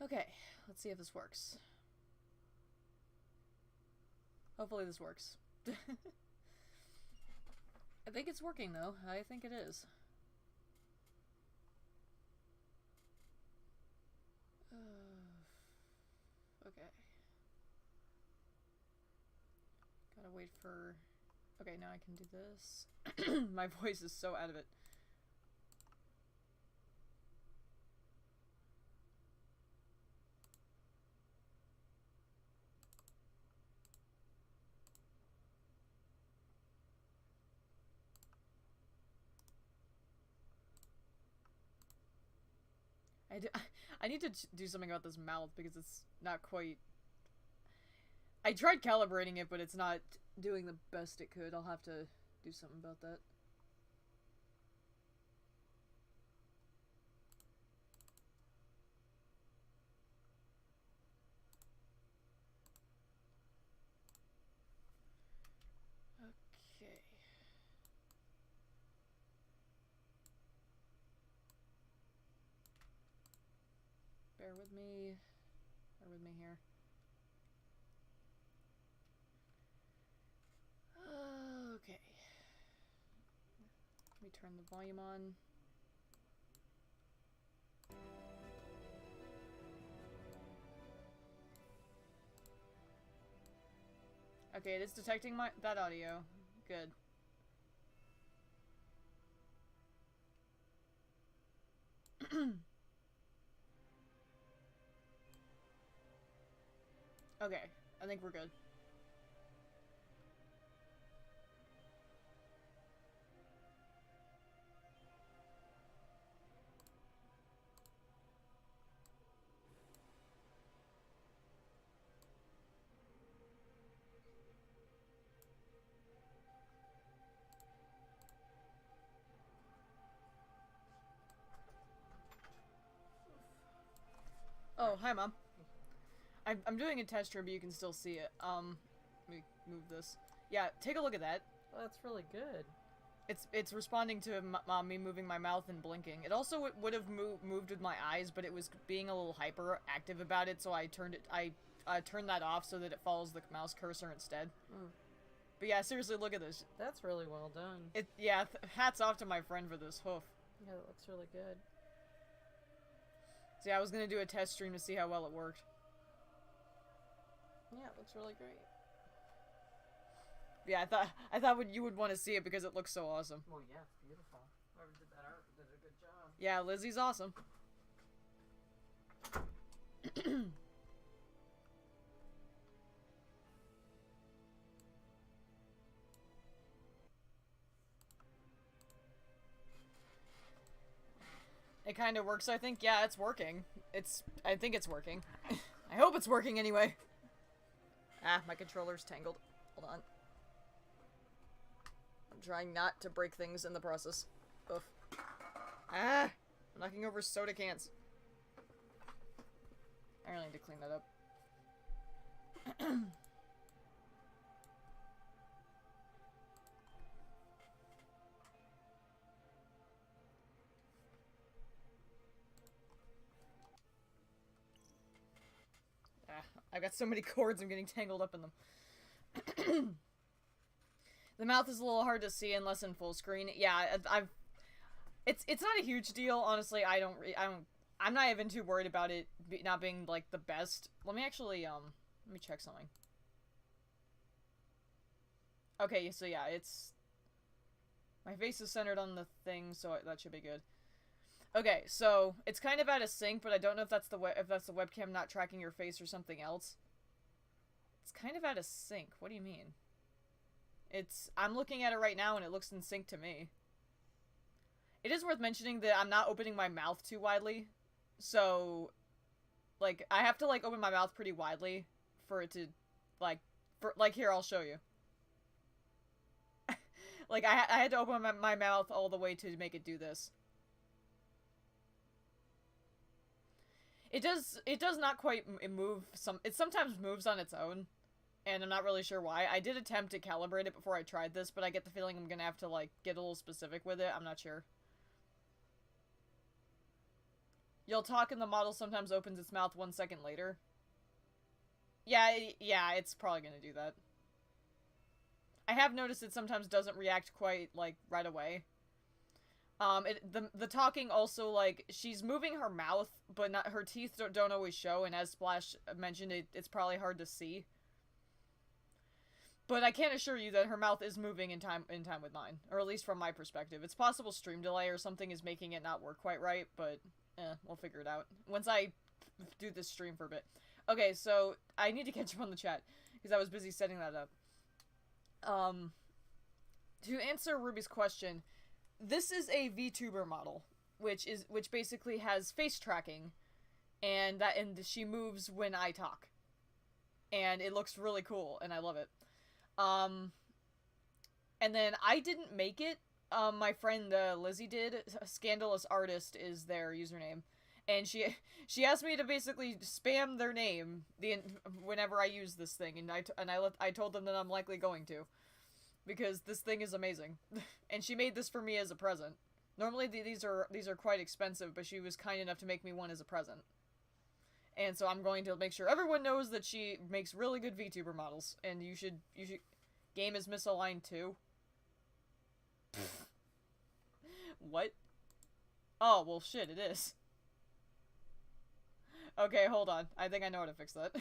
Okay, let's see if this works. Hopefully this works. I think it's working, though. I think it is. Okay. Gotta wait for... Okay, now I can do this. My voice is so out of it. I need to do something about this mouth because it's not quite... I tried calibrating it, but it's not doing the best it could. I'll have to do something about that. Okay. Bear with me. Bear with me here. Okay. Let me turn the volume on. Okay, it is detecting that audio. Good. Okay, I think we're good. Oh, hi, Mom. I'm doing a test run, but you can still see it. Let me move this. Yeah, take a look at that. Well, that's really good. It's responding to me moving my mouth and blinking. It also would have moved with my eyes, but it was being a little hyperactive about it, so I turned that off so that it follows the mouse cursor instead. Mm. But yeah, seriously, look at this. That's really well done. Yeah, hats off to my friend for this. Hoof. Yeah, that looks really good. So yeah, I was gonna do a test stream to see how well it worked. Yeah, it looks really great. Yeah, I thought you would want to see it because it looks so awesome. Well, yeah, it's beautiful. Whoever did that art did a good job. Yeah, Lizzie's awesome. It kind of works, I think. Yeah, it's working. I think it's working. I hope it's working anyway. Ah, my controller's tangled. Hold on. I'm trying not to break things in the process. Oof. Ah! I'm knocking over soda cans. I really need to clean that up. Ah, I've got so many cords, I'm getting tangled up in them. The mouth is a little hard to see unless in full screen. Yeah, it's not a huge deal, honestly. I'm not even too worried about it not being like the best. Let me actually let me check something. Okay, so yeah, my face is centered on the thing, so that should be good. Okay, so it's kind of out of sync, but I don't know if that's the webcam not tracking your face or something else. It's kind of out of sync. What do you mean? I'm looking at it right now and it looks in sync to me. It is worth mentioning that I'm not opening my mouth too widely. So, like, I have to, like, open my mouth pretty widely for it to, like, here, I'll show you. Like, I had to open my mouth all the way to make it do this. It does not quite move, it sometimes moves on its own. And I'm not really sure why. I did attempt to calibrate it before I tried this, but I get the feeling I'm gonna have to, like, get a little specific with it. I'm not sure. You'll talk and the model sometimes opens its mouth 1 second later. Yeah, yeah, it's probably gonna do that. I have noticed it sometimes doesn't react quite, like, right away. The talking also, like, she's moving her mouth, but not her teeth don't always show, and as Splash mentioned, it's probably hard to see. But I can assure you that her mouth is moving in time with mine, or at least from my perspective. It's possible stream delay or something is making it not work quite right, but we'll figure it out once I do this stream for a bit. Okay, so I need to catch up on the chat because I was busy setting that up. To answer Ruby's question, this is a VTuber model, which basically has face tracking, and she moves when I talk, and it looks really cool, and I love it. And then I didn't make it. My friend Lizzie did. Scandalous Artist is their username, and she asked me to basically spam their name whenever I use this thing, and I told them that I'm likely going to, because this thing is amazing, and she made this for me as a present. Normally these are quite expensive, but she was kind enough to make me one as a present. And so I'm going to make sure everyone knows that she makes really good VTuber models, and you should game is misaligned too. What? Oh, well shit, it is. Okay, hold on. I think I know how to fix that.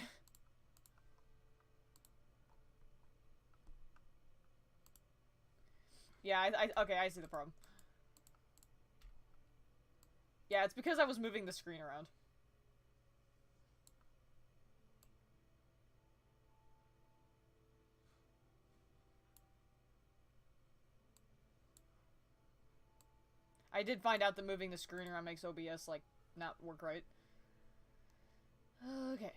Yeah, okay, I see the problem. Yeah, it's because I was moving the screen around. I did find out that moving the screen around makes OBS, like, not work right. Okay.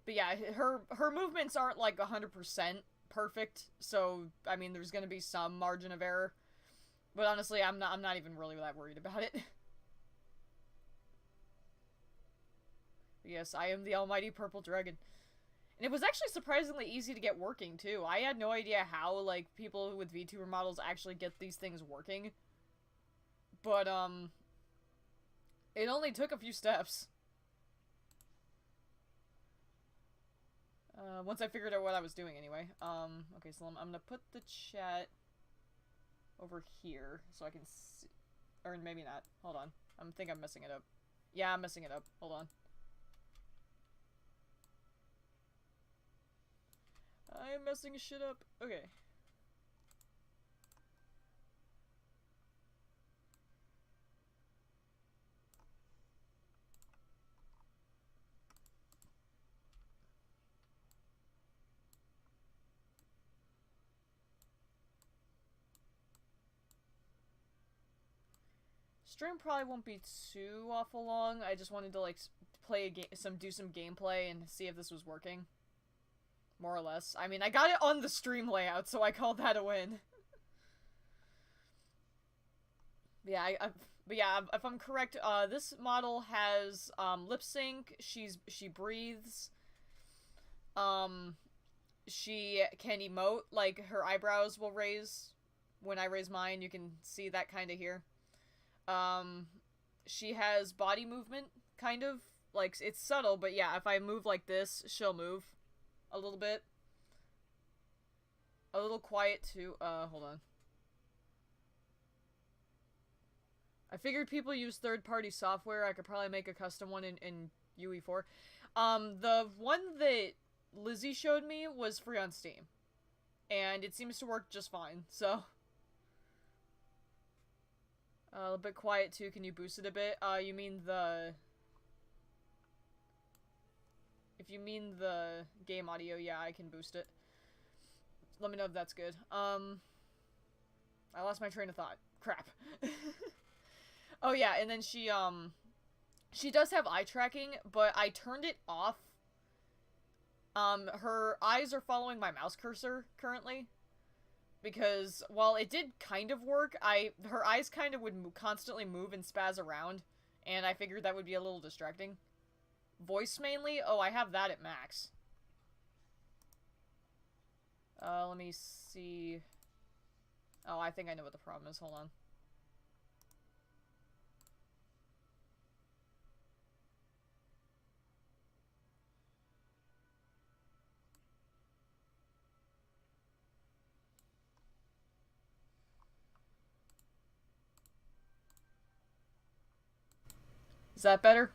But yeah, her movements aren't, like, 100% perfect, so, I mean, there's gonna be some margin of error. But honestly, I'm not even really that worried about it. Yes, I am the almighty purple dragon. And it was actually surprisingly easy to get working, too. I had no idea how, like, people with VTuber models actually get these things working. But, it only took a few steps. Once I figured out what I was doing anyway. Okay, so I'm gonna put the chat over here so I can see, or maybe not. Hold on. I think I'm messing it up. Yeah, I'm messing it up. Hold on. I am messing shit up. Okay. Stream probably won't be too awful long. I just wanted to, like, play a game, do some gameplay and see if this was working. More or less. I mean, I got it on the stream layout, so I called that a win. Yeah, but yeah, if I'm correct, this model has, lip sync, she breathes, she can emote, like, her eyebrows will raise when I raise mine, you can see that kinda here. She has body movement, kind of, like, it's subtle, but yeah, if I move like this, she'll move a little bit. A little quiet, too, hold on. I figured people use third-party software. I could probably make a custom one in UE4. The one that Lizzie showed me was free on Steam. And it seems to work just fine, so... a bit quiet, too. Can you boost it a bit? You mean the... If you mean the game audio, yeah, I can boost it. Let me know if that's good. I lost my train of thought. Crap. Oh yeah, and then she does have eye tracking, but I turned it off. Her eyes are following my mouse cursor currently, because while it did kind of work, her eyes kind of would constantly move and spaz around, and I figured that would be a little distracting. Voice mainly? Oh, I have that at max. Let me see. Oh, I think I know what the problem is. Hold on. Is that better?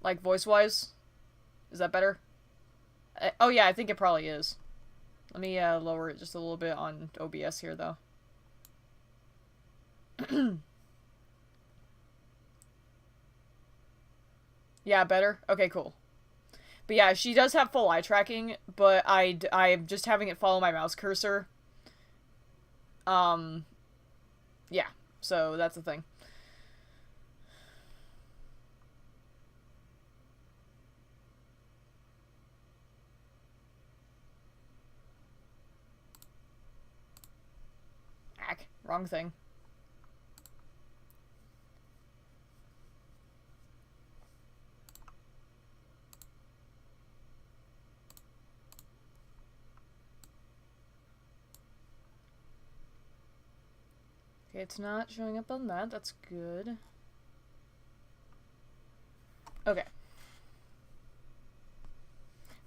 Like, voice-wise? Is that better? Oh yeah, I think it probably is. Let me lower it just a little bit on OBS here, though. Yeah, better? Okay, cool. But yeah, she does have full eye tracking, but I'm just having it follow my mouse cursor. Yeah, so that's the thing. Ack, wrong thing. Okay, it's not showing up on that. That's good. Okay.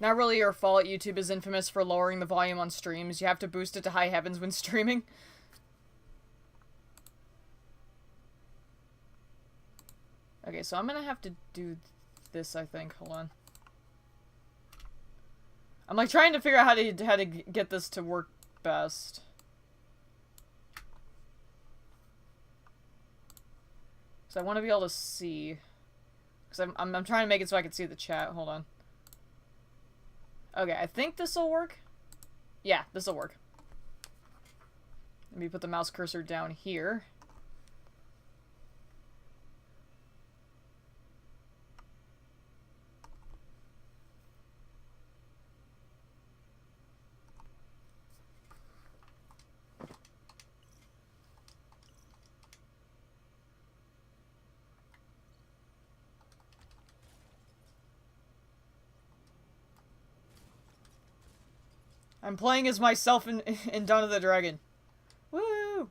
Not really your fault. YouTube is infamous for lowering the volume on streams. You have to boost it to high heavens when streaming. Okay, so I'm gonna have to do this, I think. Hold on. I'm like trying to figure out how to get this to work best. So I want to be able to see. Because I'm trying to make it so I can see the chat. Hold on. Okay, I think this will work. Yeah, this will work. Let me put the mouse cursor down here. I'm playing as myself in Dawn of the Dragon. Woo!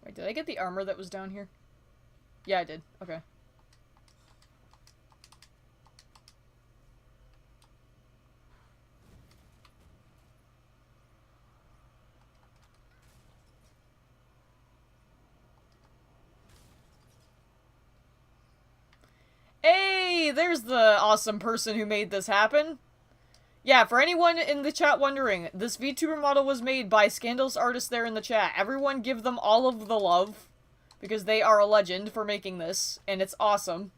Wait, did I get the armor that was down here? Yeah, I did. Okay. Hey, there's the awesome person who made this happen. Yeah, for anyone in the chat wondering, this VTuber model was made by Scandalous artists there in the chat. Everyone give them all of the love, because they are a legend for making this, and it's awesome.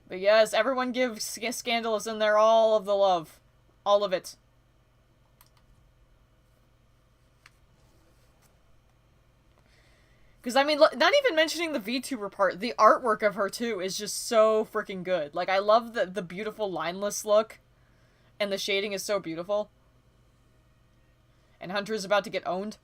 But yes, everyone give Scandalous in there all of the love. All of it. Because, I mean, not even mentioning the VTuber part, the artwork of her, too, is just so freaking good. Like, I love the beautiful lineless look, and the shading is so beautiful. And Hunter's about to get owned.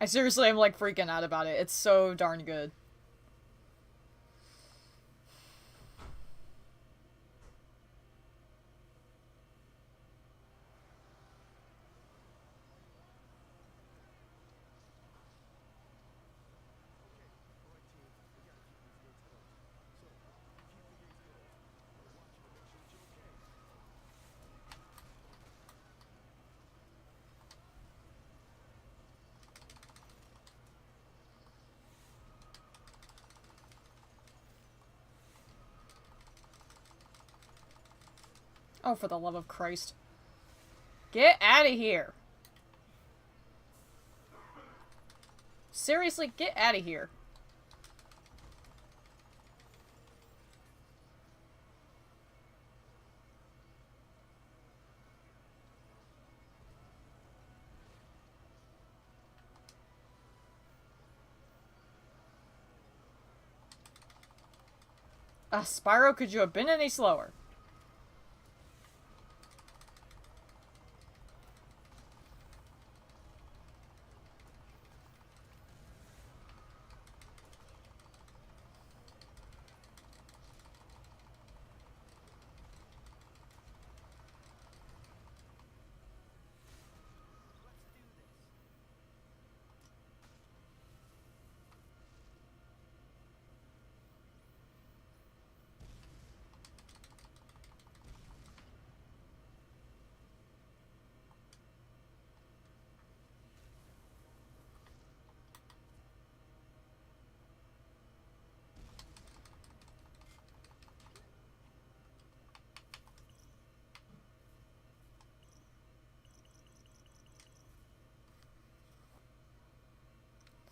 I seriously am like freaking out about it. It's so darn good. Oh, for the love of Christ. Get out of here. Seriously, get out of here. Spyro, could you have been any slower?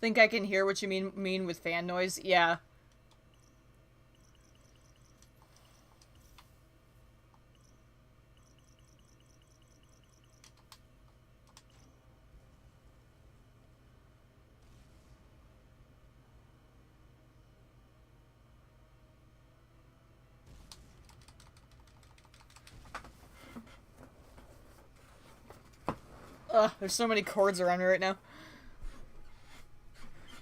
Think I can hear what you mean with fan noise? Yeah. Ugh, there's so many cords around me right now.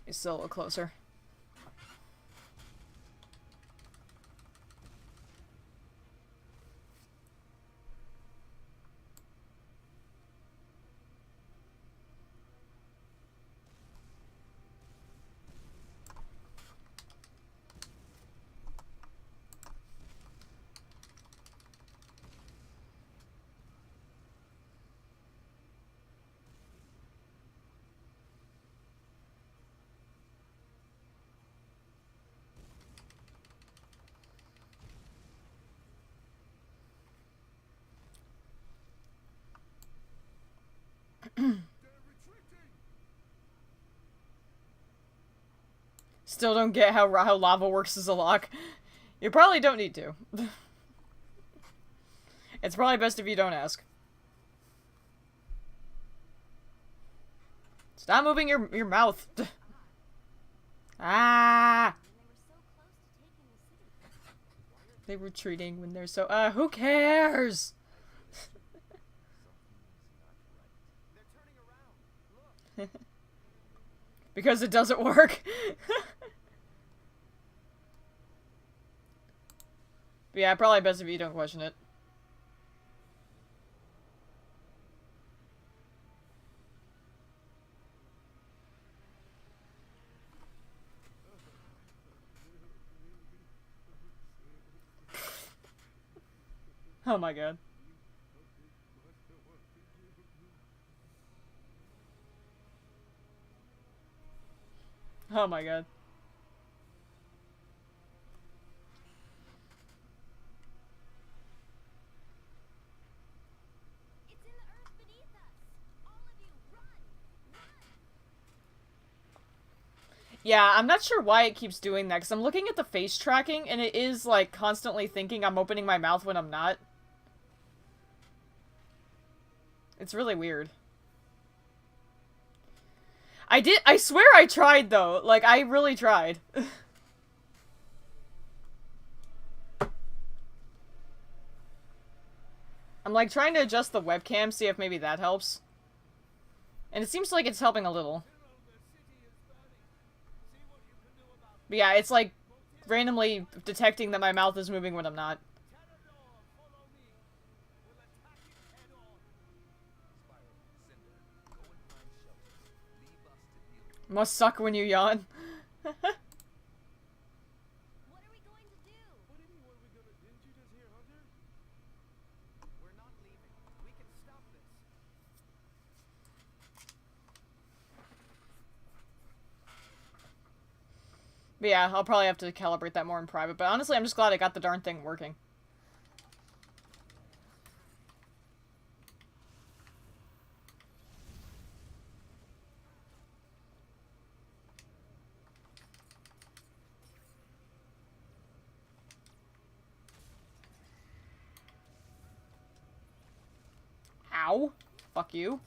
It's still a little closer. Still don't get how lava works as a lock. You probably don't need to. It's probably best if you don't ask. Stop moving your mouth. Ah! They were retreating when they're so who cares? Because it doesn't work. But yeah, probably best if you don't question it. Oh my god. Oh my god. Yeah, I'm not sure why it keeps doing that, because I'm looking at the face tracking, and it is, like, constantly thinking I'm opening my mouth when I'm not. It's really weird. I swear I tried, though. Like, I really tried. I'm, like, trying to adjust the webcam, see if maybe that helps. And it seems like it's helping a little. But yeah, it's like randomly detecting that my mouth is moving when I'm not. Must suck when you yawn. But yeah, I'll probably have to calibrate that more in private. But honestly, I'm just glad I got the darn thing working. Ow. Fuck you.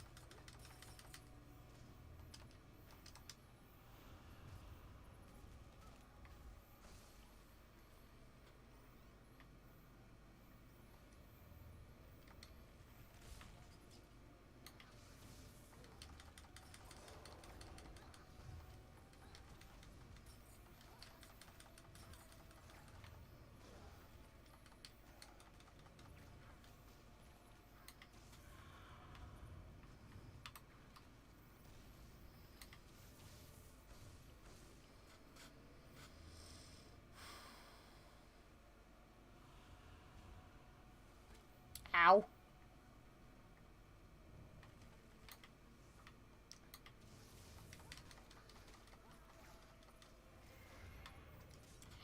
Ow.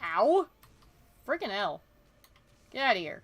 Ow. Freaking hell. Get out of here.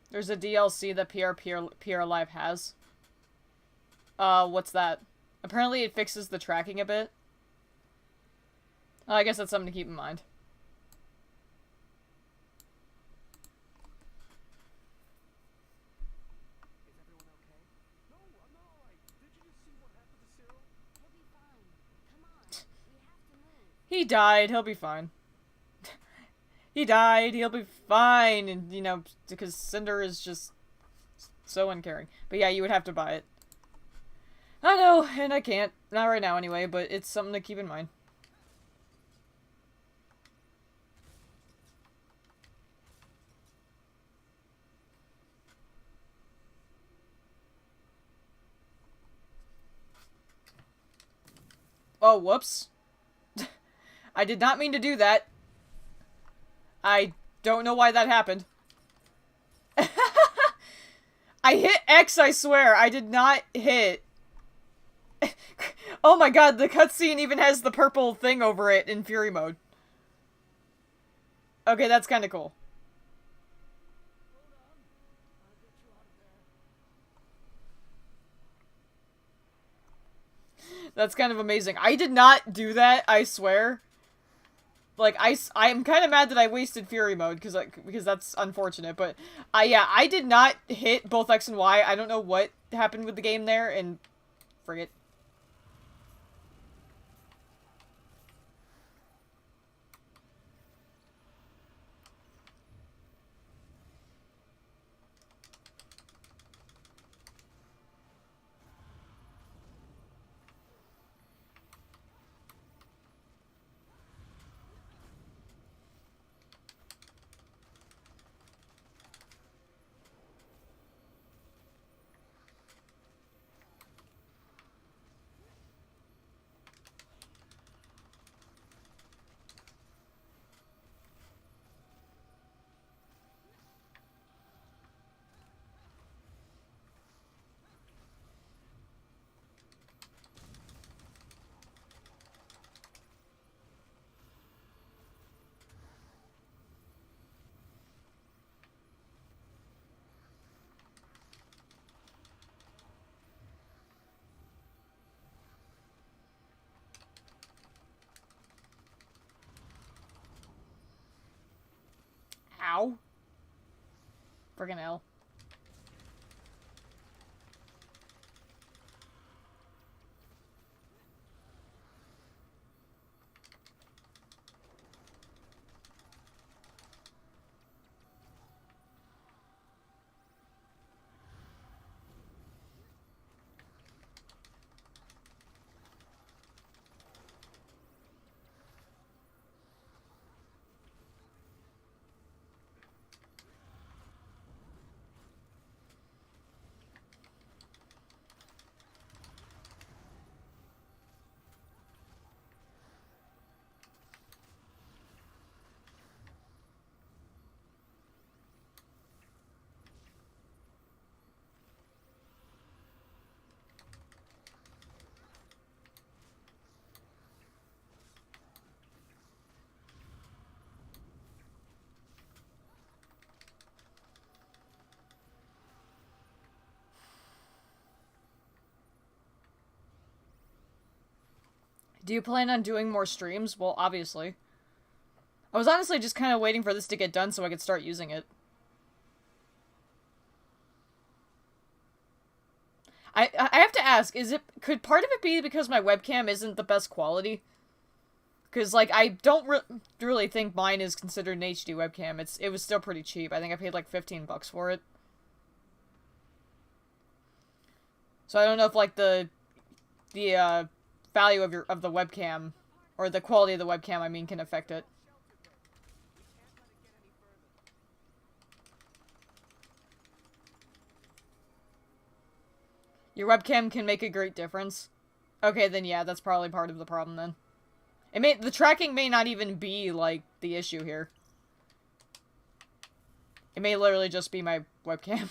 There's a DLC that PR Live has. What's that? Apparently it fixes the tracking a bit. I guess that's something to keep in mind. He died, he'll be fine. He died, he'll be fine, and, you know, because Cinder is just so uncaring. But yeah, you would have to buy it. I know, and I can't. Not right now anyway, but it's something to keep in mind. Oh, whoops. I did not mean to do that. I don't know why that happened. I hit X, I swear. I did not hit... Oh my god, the cutscene even has the purple thing over it in Fury mode. Okay, that's kind of cool. That's kind of amazing. I did not do that, I swear. Like, I'm kind of mad that I wasted Fury mode, because that's unfortunate, but, yeah, I did not hit both X and Y. I don't know what happened with the game there, and frig it. Friggin' hell. Do you plan on doing more streams? Well, obviously. I was honestly just kind of waiting for this to get done so I could start using it. I have to ask, could part of it be because my webcam isn't the best quality? Because, like, I don't really think mine is considered an HD webcam. It was still pretty cheap. I think I paid like 15 bucks for it. So I don't know if, like, the value of the webcam, or the quality of the webcam, I mean, can affect it. Your webcam can make a great difference. Okay, then yeah, that's probably part of the problem then. The tracking may not even be, like, the issue here. It may literally just be my webcam.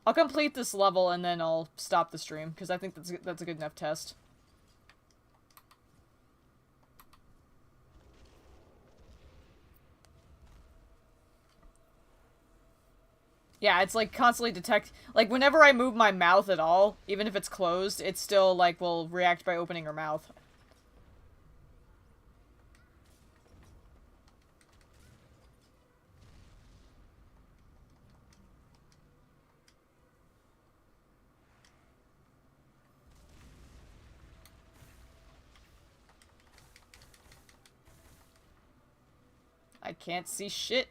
I'll complete this level and then I'll stop the stream, because I think that's a good enough test. Yeah, it's like constantly like whenever I move my mouth at all, even if it's closed, it still like will react by opening her mouth. I can't see shit.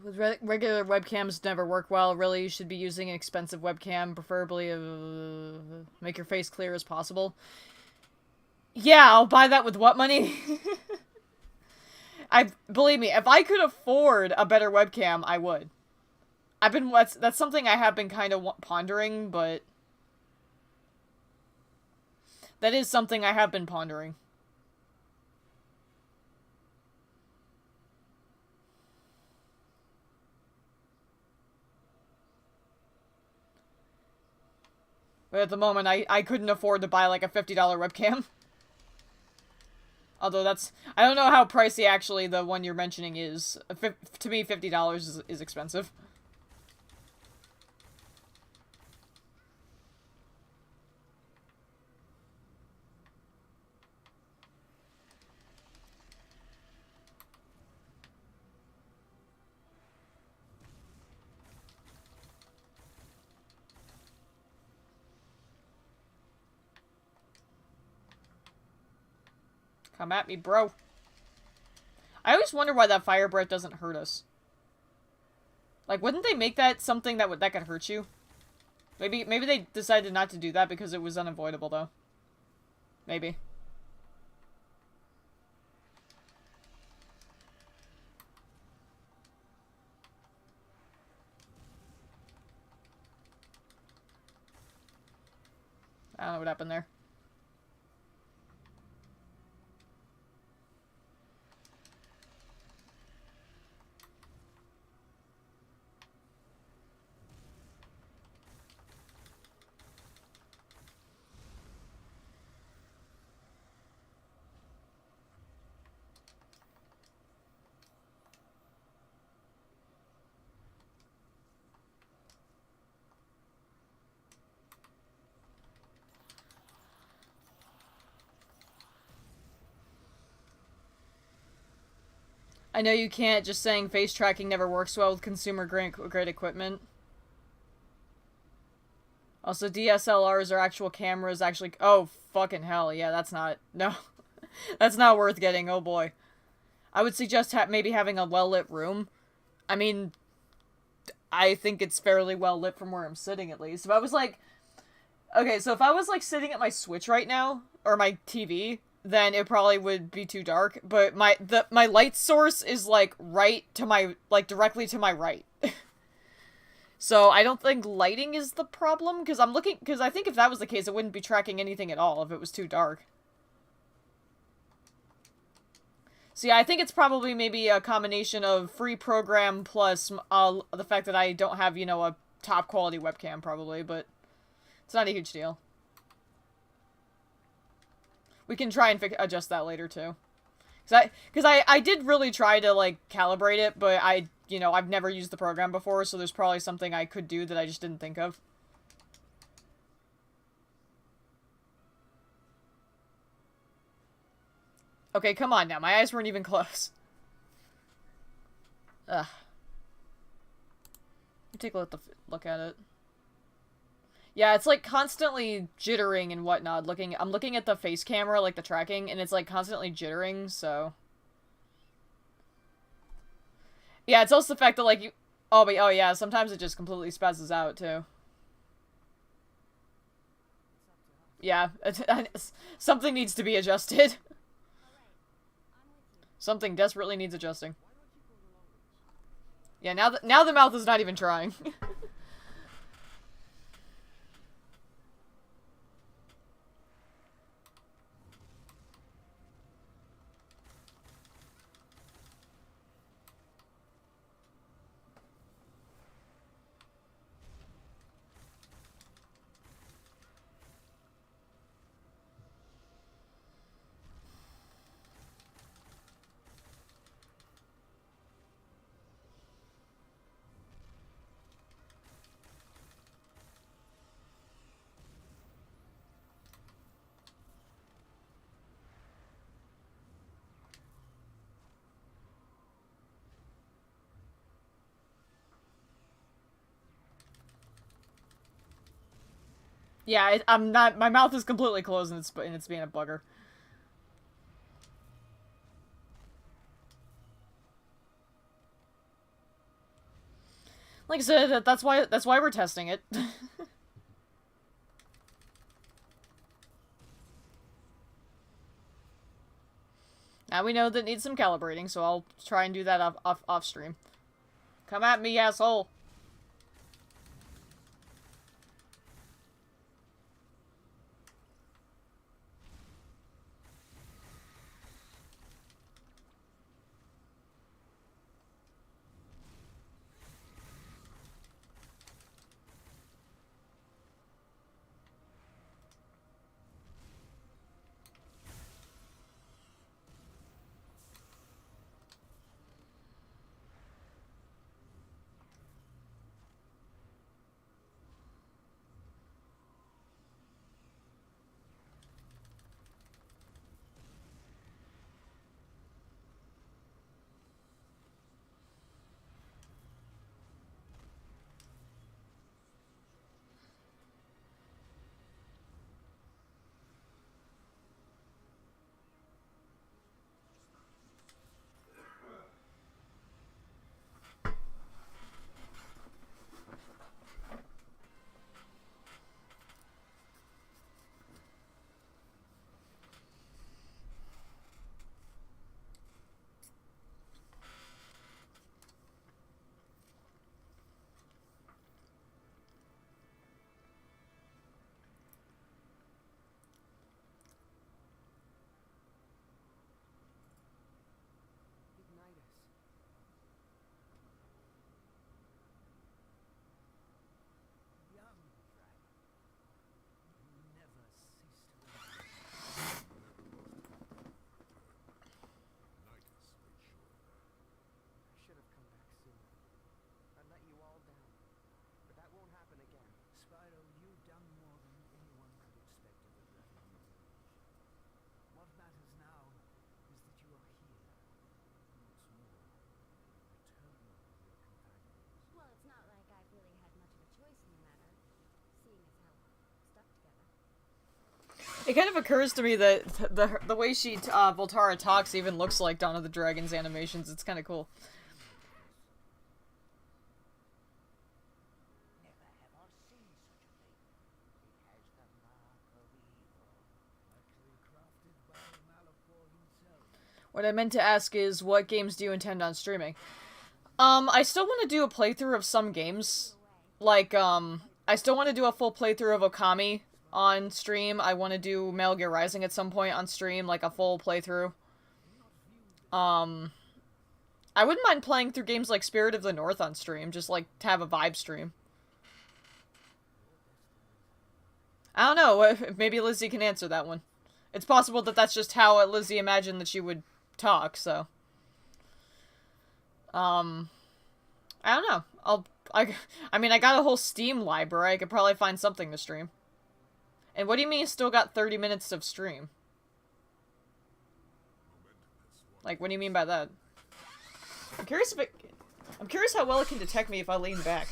With regular webcams never work well. Really, you should be using an expensive webcam, preferably make your face clear as possible. Yeah, I'll buy that with what money? Believe me, if I could afford a better webcam, I would. That's something I have been kind of pondering, but that is something I have been pondering. But at the moment, I couldn't afford to buy, like, a $50 webcam. Although I don't know how pricey, actually, the one you're mentioning is. To me, $50 is expensive. Come at me, bro. I always wonder why that fire breath doesn't hurt us. Like, wouldn't they make that something that could hurt you? Maybe they decided not to do that because it was unavoidable, though. Maybe. I don't know what happened there. I know you can't, just saying face tracking never works well with consumer grade equipment. Also, DSLRs are actual cameras, actually. Oh, fucking hell. Yeah, that's not. No. That's not worth getting, oh boy. I would suggest maybe having a well lit room. I mean, I think it's fairly well lit from where I'm sitting, at least. If I was like. Okay, so if I was like sitting at my Switch right now, or my TV, then it probably would be too dark. But my light source is like right to my directly to my right. So I don't think lighting is the problem because I think if that was the case, it wouldn't be tracking anything at all if it was too dark. So yeah, I think it's probably maybe a combination of free program plus the fact that I don't have, you know, a top quality webcam probably, but it's not a huge deal. We can try and adjust that later too. Because I did really try to like calibrate it, but I've never used the program before, so there's probably something I could do that I just didn't think of. Okay, come on now. My eyes weren't even close. Ugh. Let me take a look at it. Yeah, it's like constantly jittering and whatnot. I'm looking at the face camera, like the tracking, and it's like constantly jittering, so. Yeah, it's also the fact that like you. Oh, but oh yeah, sometimes it just completely spazzes out too. Yeah, something needs to be adjusted. Something desperately needs adjusting. Yeah, now the mouth is not even trying. Yeah, I'm not. My mouth is completely closed and it's being a bugger. Like I said, that's why we're testing it. Now we know that it needs some calibrating, so I'll try and do that off stream. Come at me, asshole. It kind of occurs to me that the way she Voltara talks even looks like Dawn of the Dragon's animations. It's kind of cool. What I meant to ask is, what games do you intend on streaming? I still want to do a playthrough of some games. Like, I still want to do a full playthrough of Okami on stream. I want to do Metal Gear Rising at some point on stream, like a full playthrough. I wouldn't mind playing through games like Spirit of the North on stream, just like to have a vibe stream. I don't know, maybe Lizzie can answer that one. It's possible that that's just how Lizzie imagined that she would talk, so. I don't know. I mean, I got a whole Steam library. I could probably find something to stream. And what do you mean you still got 30 minutes of stream? Like, what do you mean by that? I'm curious how well it can detect me if I lean back.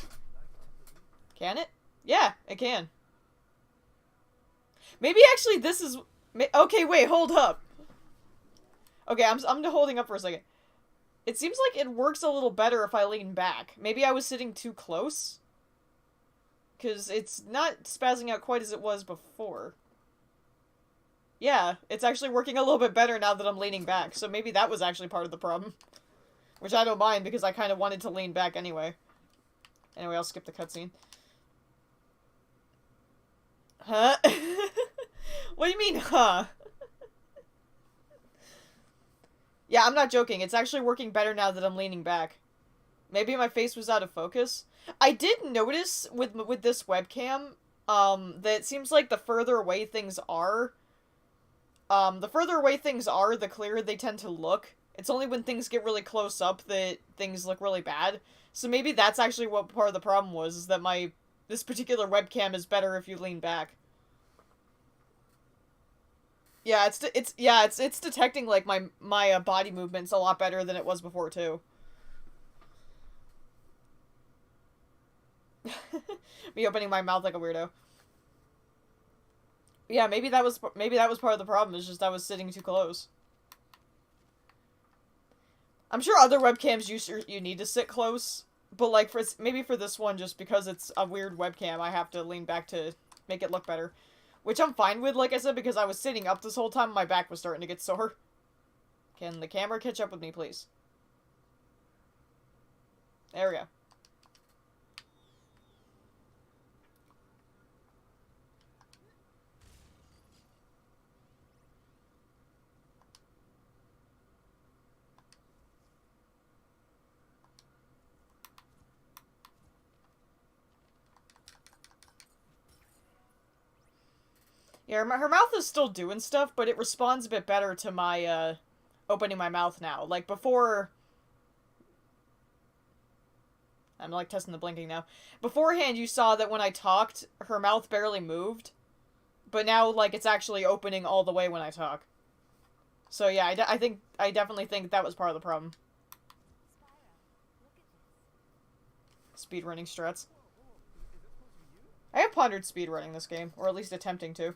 Can it? Yeah, it can. Maybe actually this is... Okay, wait, hold up. Okay, I'm holding up for a second. It seems like it works a little better if I lean back. Maybe I was sitting too close? Because it's not spazzing out quite as it was before. Yeah, it's actually working a little bit better now that I'm leaning back, so maybe that was actually part of the problem. Which I don't mind, because I kind of wanted to lean back anyway. Anyway, I'll skip the cutscene. Huh? What do you mean, huh? Yeah, I'm not joking. It's actually working better now that I'm leaning back. Maybe my face was out of focus. I did notice with this webcam, that it seems like the further away things are, the clearer they tend to look. It's only when things get really close up that things look really bad. So maybe that's actually what part of the problem was, is that this particular webcam is better if you lean back. Yeah, it's detecting like my body movements a lot better than it was before too. Me opening my mouth like a weirdo. Yeah, maybe that was part of the problem. It's just I was sitting too close. I'm sure other webcams you need to sit close, but like maybe for this one, just because it's a weird webcam, I have to lean back to make it look better. Which I'm fine with, like I said, because I was sitting up this whole time and my back was starting to get sore. Can the camera catch up with me, please? There we go. Yeah, her mouth is still doing stuff, but it responds a bit better to my, opening my mouth now. Like, before... I'm, like, testing the blinking now. Beforehand, you saw that when I talked, her mouth barely moved. But now, like, it's actually opening all the way when I talk. So, yeah, I definitely think that was part of the problem. Speedrunning struts. I have pondered speedrunning this game, or at least attempting to.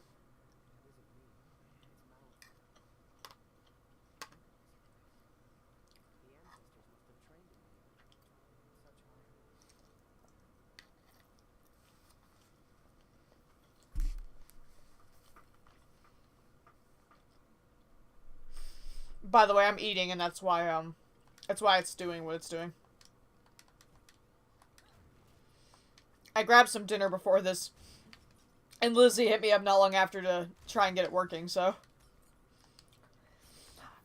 By the way, I'm eating, and that's why it's doing what it's doing. I grabbed some dinner before this, and Lizzie hit me up not long after to try and get it working, so...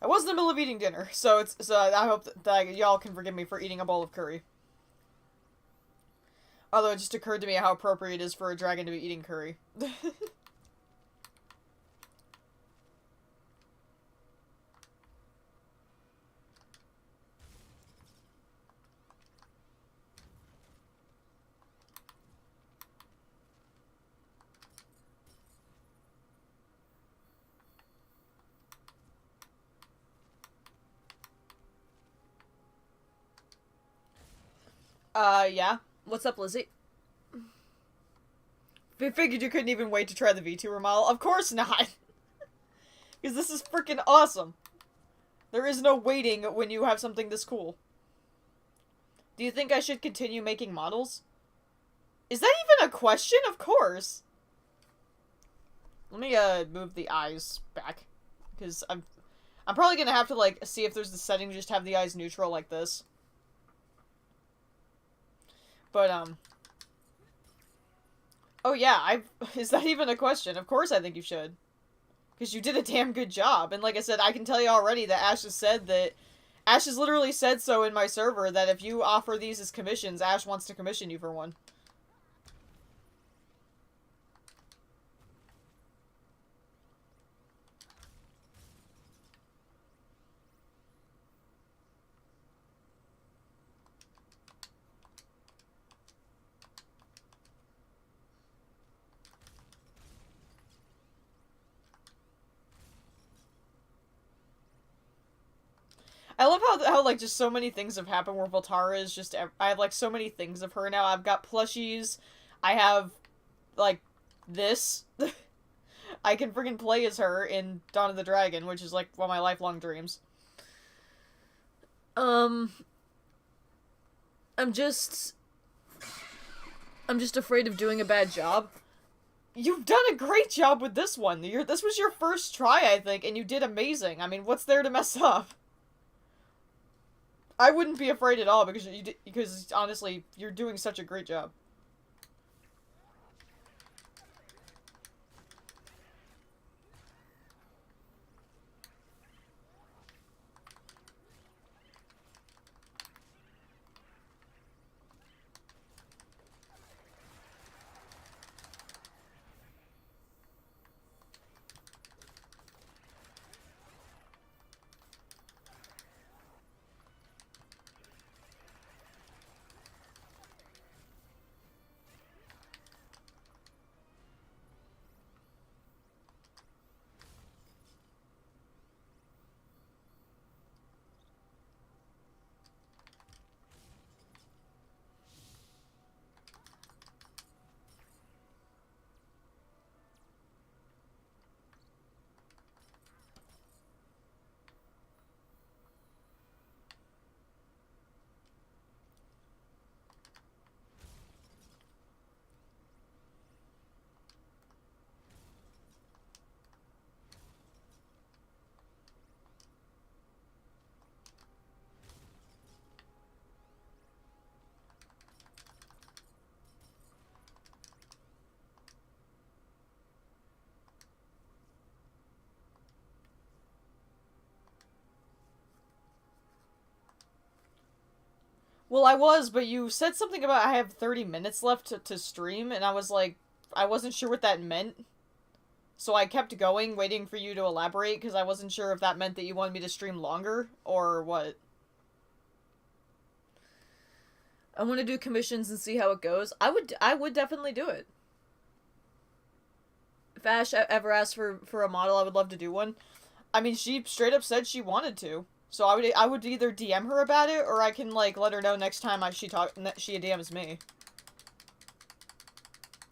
I was in the middle of eating dinner, so I hope that y'all can forgive me for eating a bowl of curry. Although it just occurred to me how appropriate it is for a dragon to be eating curry. Yeah. What's up, Lizzie? Figured you couldn't even wait to try the Vtuber model. Of course not! Because this is freaking awesome. There is no waiting when you have something this cool. Do you think I should continue making models? Is that even a question? Of course. Let me move the eyes back, because I'm probably gonna have to like see if there's the setting to just have the eyes neutral like this. But oh yeah, is that even a question? Of course I think you should. Because you did a damn good job. And like I said, I can tell you already that Ash has said that... Ash has literally said so in my server, that if you offer these as commissions, Ash wants to commission you for one. I love how like, just so many things have happened where Voltara is just... I have, like, so many things of her now. I've got plushies. I have, like, this. I can freaking play as her in Dawn of the Dragon, which is, like, one of my lifelong dreams. I'm just afraid of doing a bad job. You've done a great job with this one. This was your first try, I think, and you did amazing. I mean, what's there to mess up? I wouldn't be afraid at all because honestly, you're doing such a great job. Well, I was, but you said something about I have 30 minutes left to stream, and I was like, I wasn't sure what that meant. So I kept going, waiting for you to elaborate, because I wasn't sure if that meant that you wanted me to stream longer, or what. I want to do commissions and see how it goes. I would definitely do it. If Ash ever asks for a model, I would love to do one. I mean, she straight up said she wanted to. So I would either DM her about it, or I can, like, let her know next time she DMs me.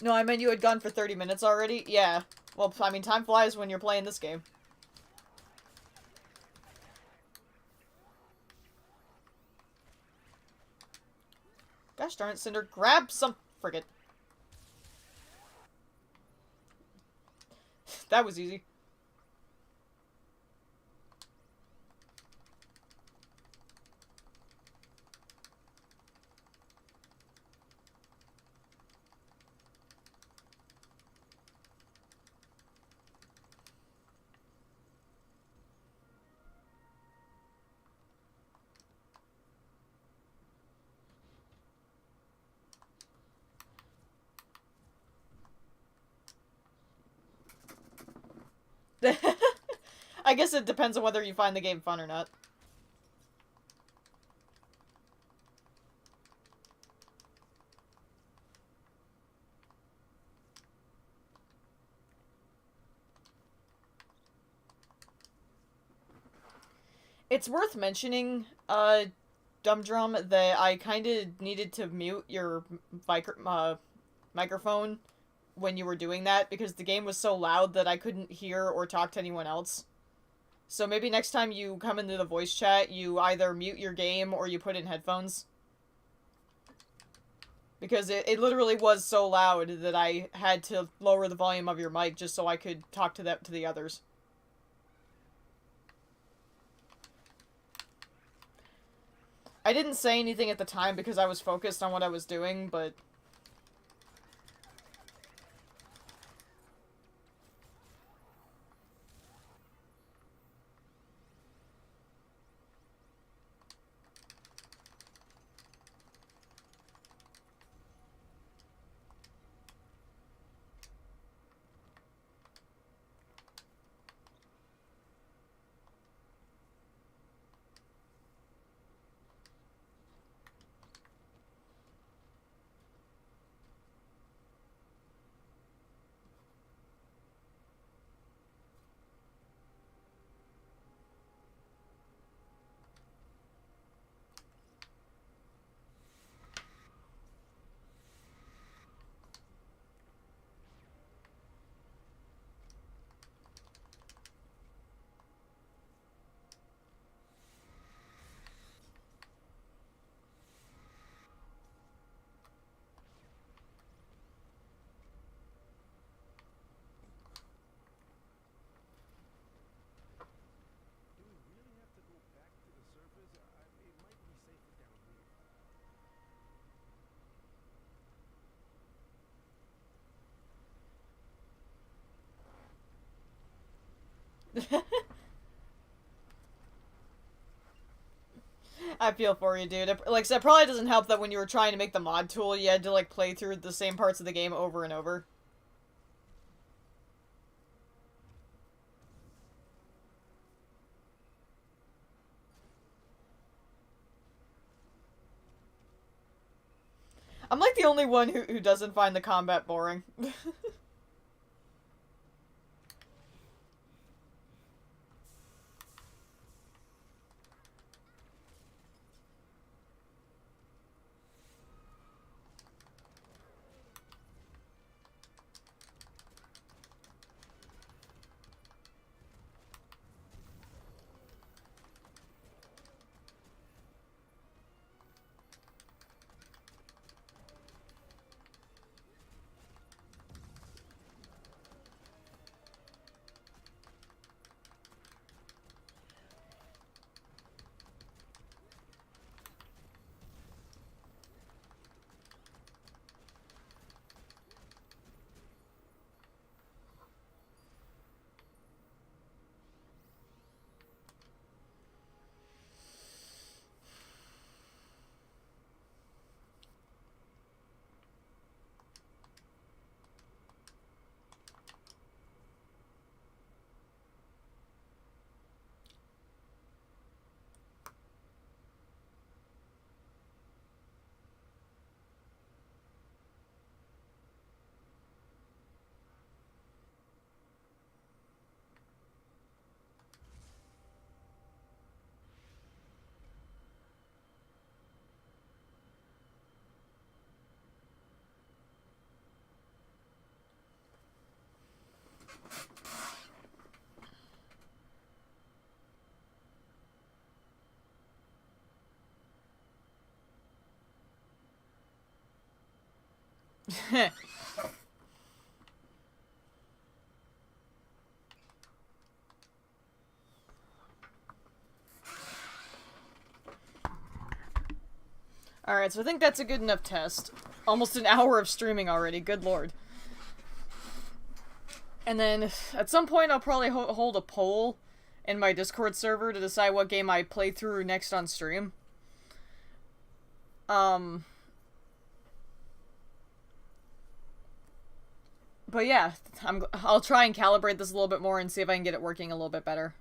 No, I meant you had gone for 30 minutes already? Yeah. Well, I mean, time flies when you're playing this game. Gosh darn it, Cinder. Grab some... Friggin'. That was easy. I guess it depends on whether you find the game fun or not. It's worth mentioning, Dumb Drum, that I kinda needed to mute your microphone when you were doing that, because the game was so loud that I couldn't hear or talk to anyone else. So maybe next time you come into the voice chat, you either mute your game or you put in headphones. Because it literally was so loud that I had to lower the volume of your mic just so I could talk to the others. I didn't say anything at the time because I was focused on what I was doing, but... I feel for you, dude. Like I said, it probably doesn't help that when you were trying to make the mod tool, you had to, like, play through the same parts of the game over and over. I'm like the only one who doesn't find the combat boring. Alright, so I think that's a good enough test. Almost an hour of streaming already, good lord. And then, at some point, I'll probably hold a poll in my Discord server to decide what game I play through next on stream. But yeah, I'll try and calibrate this a little bit more and see if I can get it working a little bit better.